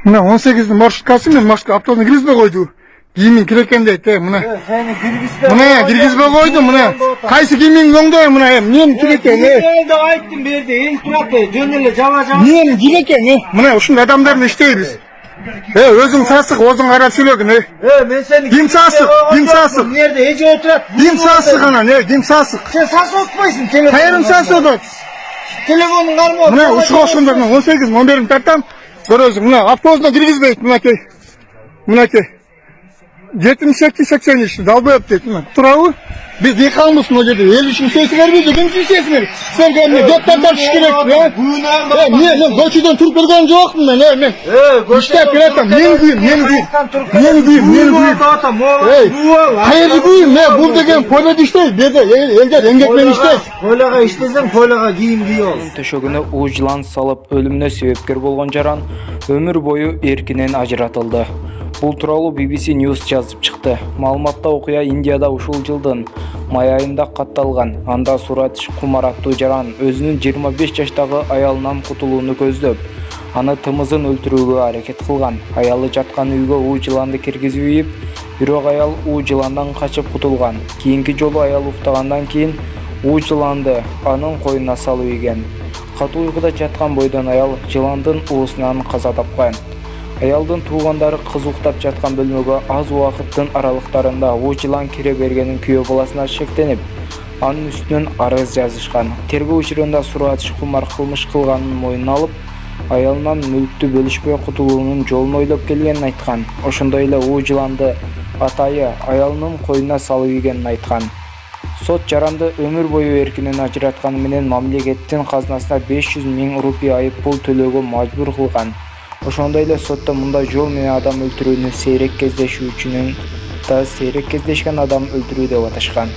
Mına 18'in marşrutkası men marşrutka avtobusuna kirgizbey koydu. Kiyimin kireken deydi mına. Seni kirgizbey. Mına kirgizbey koydu mına. Kaysı kiyimin koydu mına hem. Niye kireken ne? Ben de aytdım berdi. El turatı dönüle java. Niye kireken ne? Mına uşun adamlarını işteybiz. Özün sasık, özün ara söylüyorsun he. Ben seni Kim sasık? Kim sasık? Nerede? Hece oturat. Kim sasık ana ne? Kim sasık? Sen sas okmaysın telefonu. Hayırım sasık odur. Telefonun var mı? Mına uşuk olsun 18 11'in tartam. Görüyorsun mına avtobusuna kirgizbey mına key. Mına key. 78-80 yaşında dalba yaptık mı? Turağı biz yıkanmışsın o dedi. El işin sesi vermeyecek, kim için sesi verir? Sen gelme, gökten şükür et ya. Niye lan? Göçüden Türk bilgen yok mu lan? Ne? İşte pilatam, yeni diyeyim. Hayırlı diyeyim ne? Buradaki polet işte, dedi. Elger, engekmen işte. Polega iştesem polega giyim giyiyor. Töşөгүнө ужлан салып өлүмүнө себепкер болгон жаран өмүр бою эркинен ажыратылды. Бул тууралуу BBC News жазып чыкты. Маалыматта окуя Индияда ушул жылдын май айында катталган. Анда Сурат Кумар аттуу жаран өзүнүн 25 жаштагы аялынан кутулууну көздөп, аны тымызын өлтүрүүгө аракет кылган. Аялы жаткан үйгө уу жыланды киргизип ийип, бирок аял уу жыландан качып кутулган. Кийинки жолу аял уктагандан кийин уу жыланды анын койнуна салып ийген. Катуу уйкуда жаткан бойдон аял жыландын уусунан каза тапкан. Аялдын туугандары кыз уктап жаткан бөлмөгө аз убакыттын аралыктарында уу жылан кире бергенин күйөө баласына шектенип, анын үстүнөн арыз жазышкан. Тергөө учурунда Сурат Кумар кылмыш кылганын мойнуна алып, аялынан мүлктү бөлүшпөй кутулуунун жолун ойлоп келгенин айткан. Ошондой эле уу жыланды атайы аялынын койнуна салып ийгенин айткан. Сот жаранды өмүр бою эркинен ажыратканы менен мамлекеттин казынасына 500 000 рупий айып пул төлөөгө мажбур кылган. Ошондой эле сотто мындай жол менен адам өлтүрүүнү сейрек кездешүүчүнүн да сейрек кездешкен адам өлтүрүү деп аташкан.